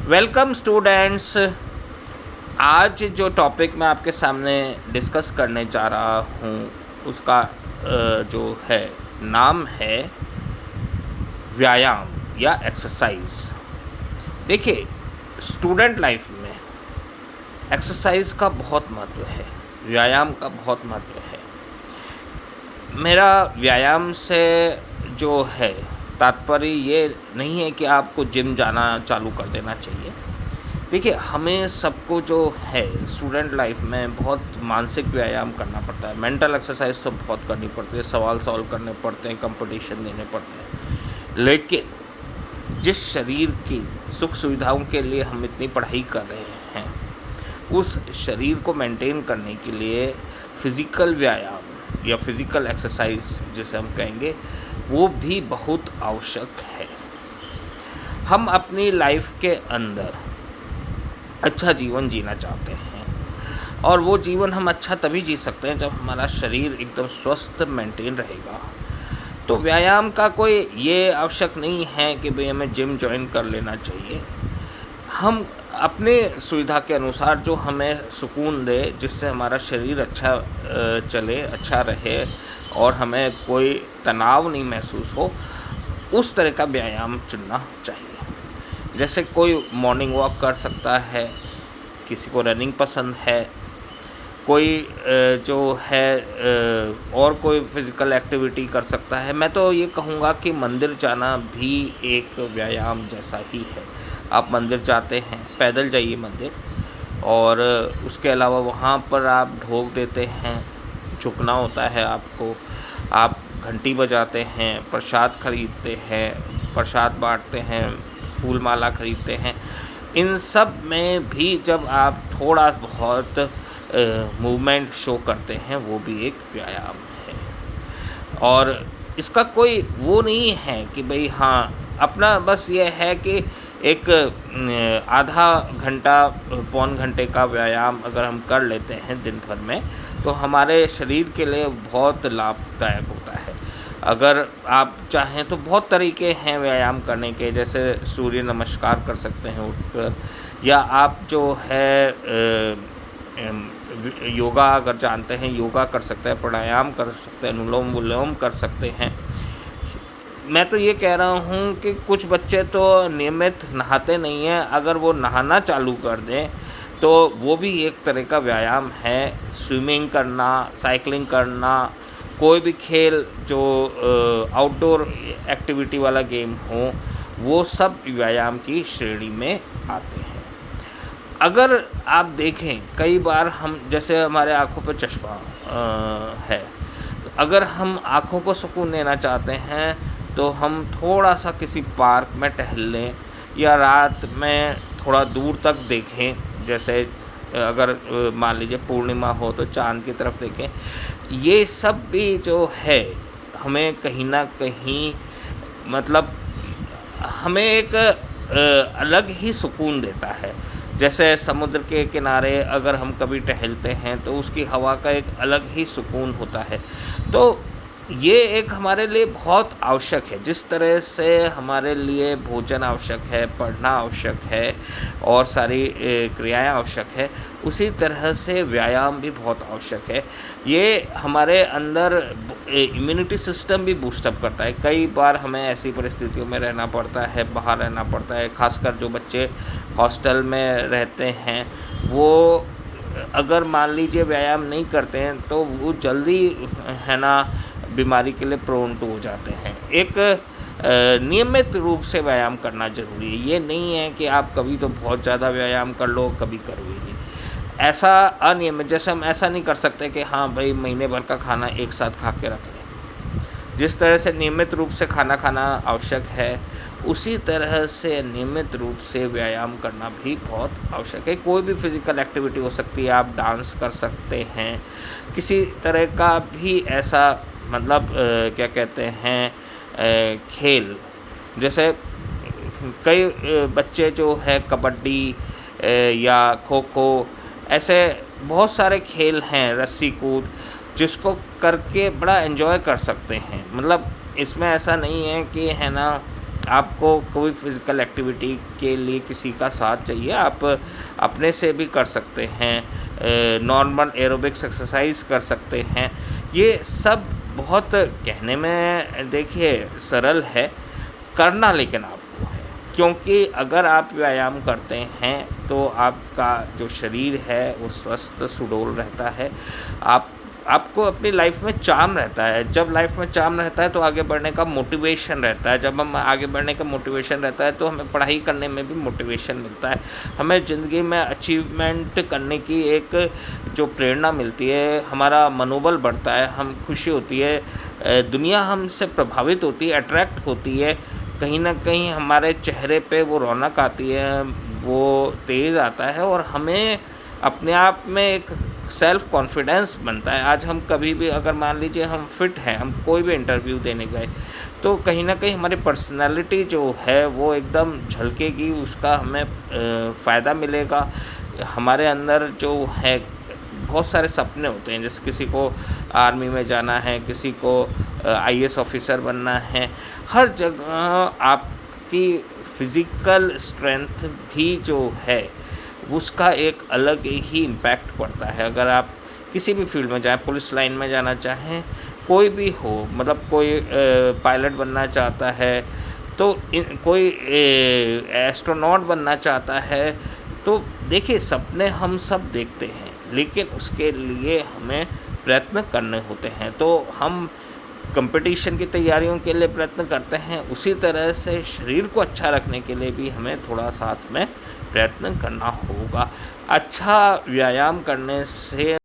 Welcome students. आज जो topic मैं आपके सामने डिस्कस करने जा रहा हूँ उसका जो है नाम है व्यायाम या एक्सरसाइज। देखिए, स्टूडेंट लाइफ में एक्सरसाइज का बहुत महत्व है, व्यायाम का बहुत महत्व है। मेरा व्यायाम से जो है तात्पर्य ये नहीं है कि आपको जिम जाना चालू कर देना चाहिए। देखिए, हमें सबको जो है स्टूडेंट लाइफ में बहुत मानसिक व्यायाम करना पड़ता है, मेंटल एक्सरसाइज तो बहुत करनी पड़ती है, सवाल सॉल्व करने पड़ते हैं, कंपटीशन देने पड़ते हैं। लेकिन जिस शरीर की सुख सुविधाओं के लिए हम इतनी पढ़ाई कर रहे हैं, उस शरीर को मेंटेन करने के लिए फिज़िकल व्यायाम या फिज़िकल एक्सरसाइज जिसे हम कहेंगे, वो भी बहुत आवश्यक है। हम अपनी लाइफ के अंदर अच्छा जीवन जीना चाहते हैं, और वो जीवन हम अच्छा तभी जी सकते हैं जब हमारा शरीर एकदम स्वस्थ मेंटेन रहेगा। तो व्यायाम का कोई ये आवश्यक नहीं है कि भाई हमें जिम ज्वाइन कर लेना चाहिए। हम अपने सुविधा के अनुसार जो हमें सुकून दे, जिससे हमारा शरीर अच्छा चले, अच्छा रहे और हमें कोई तनाव नहीं महसूस हो, उस तरह का व्यायाम चुनना चाहिए। जैसे कोई मॉर्निंग वॉक कर सकता है, किसी को रनिंग पसंद है, कोई जो है और कोई फिज़िकल एक्टिविटी कर सकता है। मैं तो ये कहूँगा कि मंदिर जाना भी एक व्यायाम जैसा ही है। आप मंदिर जाते हैं, पैदल जाइए मंदिर, और उसके अलावा वहाँ पर आप ढोक देते हैं, झुकना होता है आपको, आप घंटी बजाते हैं, प्रसाद खरीदते हैं, प्रसाद बाँटते हैं, फूल माला खरीदते हैं। इन सब में भी जब आप थोड़ा बहुत मूवमेंट शो करते हैं, वो भी एक व्यायाम है। और इसका कोई वो नहीं है कि भाई हाँ, अपना बस ये है कि एक आधा घंटा पौन घंटे का व्यायाम अगर हम कर लेते हैं दिन भर में, तो हमारे शरीर के लिए बहुत लाभदायक होता है। अगर आप चाहें तो बहुत तरीके हैं व्यायाम करने के, जैसे सूर्य नमस्कार कर सकते हैं उठकर, या आप जो है योगा अगर जानते हैं योगा कर सकते हैं, प्राणायाम कर सकते हैं, अनुलोम विलोम कर सकते हैं। मैं तो ये कह रहा हूँ कि कुछ बच्चे तो नियमित नहाते नहीं हैं, अगर वो नहाना चालू कर दें तो वो भी एक तरह का व्यायाम है। स्विमिंग करना, साइकिलिंग करना, कोई भी खेल जो आउटडोर एक्टिविटी वाला गेम हो, वो सब व्यायाम की श्रेणी में आते हैं। अगर आप देखें, कई बार हम जैसे हमारे आँखों पे चश्मा है, तो अगर हम आँखों को सुकून देना चाहते हैं तो हम थोड़ा सा किसी पार्क में टहल लें, या रात में थोड़ा दूर तक देखें। जैसे अगर मान लीजिए पूर्णिमा हो तो चाँद की तरफ देखें। ये सब भी जो है हमें कहीं ना कहीं, मतलब हमें एक अलग ही सुकून देता है। जैसे समुद्र के किनारे अगर हम कभी टहलते हैं तो उसकी हवा का एक अलग ही सुकून होता है। तो ये एक हमारे लिए बहुत आवश्यक है। जिस तरह से हमारे लिए भोजन आवश्यक है, पढ़ना आवश्यक है, और सारी क्रियाएं आवश्यक है, उसी तरह से व्यायाम भी बहुत आवश्यक है। ये हमारे अंदर इम्यूनिटी सिस्टम भी बूस्टअप करता है। कई बार हमें ऐसी परिस्थितियों में रहना पड़ता है, बाहर रहना पड़ता है, खासकर जो बच्चे हॉस्टल में रहते हैं, वो अगर मान लीजिए व्यायाम नहीं करते हैं तो वो जल्दी है ना बीमारी के लिए प्रोन टू हो जाते हैं। एक नियमित रूप से व्यायाम करना ज़रूरी है। ये नहीं है कि आप कभी तो बहुत ज़्यादा व्यायाम कर लो, कभी करो ही नहीं। ऐसा अनियमित, जैसे हम ऐसा नहीं कर सकते कि हाँ भाई महीने भर का खाना एक साथ खा के रख लें। जिस तरह से नियमित रूप से खाना खाना आवश्यक है, उसी तरह से नियमित रूप से व्यायाम करना भी बहुत आवश्यक है। कोई भी फिज़िकल एक्टिविटी हो सकती है, आप डांस कर सकते हैं, किसी तरह का भी ऐसा, मतलब क्या कहते हैं, खेल, जैसे कई बच्चे जो है कबड्डी या खो खो, ऐसे बहुत सारे खेल हैं, रस्सी कूद, जिसको करके बड़ा एंजॉय कर सकते हैं। मतलब इसमें ऐसा नहीं है कि है ना आपको कोई फिज़िकल एक्टिविटी के लिए किसी का साथ चाहिए, आप अपने से भी कर सकते हैं, नॉर्मल एरोबिक्स एक्सरसाइज कर सकते हैं। ये सब बहुत कहने में देखिए सरल है, करना लेकिन आपको है, क्योंकि अगर आप व्यायाम करते हैं तो आपका जो शरीर है वो स्वस्थ सुडौल रहता है। आपको अपनी लाइफ में चार्म रहता है। जब लाइफ में चार्म रहता है तो आगे बढ़ने का मोटिवेशन रहता है। जब हम आगे बढ़ने का मोटिवेशन रहता है तो हमें पढ़ाई करने में भी मोटिवेशन मिलता है। हमें ज़िंदगी में अचीवमेंट करने की एक जो प्रेरणा मिलती है, हमारा मनोबल बढ़ता है, हम खुशी होती है, दुनिया हमसे प्रभावित होती है, अट्रैक्ट होती है। कहीं न कहीं हमारे चेहरे पे वो रौनक आती है, वो तेज़ आता है और हमें अपने आप में एक सेल्फ़ कॉन्फिडेंस बनता है। आज हम कभी भी अगर मान लीजिए हम फिट हैं, हम कोई भी इंटरव्यू देने गए, तो कहीं न कहीं हमारी पर्सनैलिटी जो है वो एकदम झलकेगी, उसका हमें फ़ायदा मिलेगा। हमारे अंदर जो है बहुत सारे सपने होते हैं, जैसे किसी को आर्मी में जाना है, किसी को आईएएस ऑफ़िसर बनना है। हर जगह आपकी फ़िज़िकल स्ट्रेंथ भी जो है उसका एक अलग ही इम्पैक्ट पड़ता है। अगर आप किसी भी फील्ड में जाएँ, पुलिस लाइन में जाना चाहें, कोई भी हो, मतलब कोई पायलट बनना चाहता है, तो कोई एस्ट्रोनॉट बनना चाहता है, तो देखिए सपने हम सब देखते हैं, लेकिन उसके लिए हमें प्रयत्न करने होते हैं। तो हम कंपटीशन की तैयारियों के लिए प्रयत्न करते हैं, उसी तरह से शरीर को अच्छा रखने के लिए भी हमें थोड़ा साथ में प्रयत्न करना होगा। अच्छा व्यायाम करने से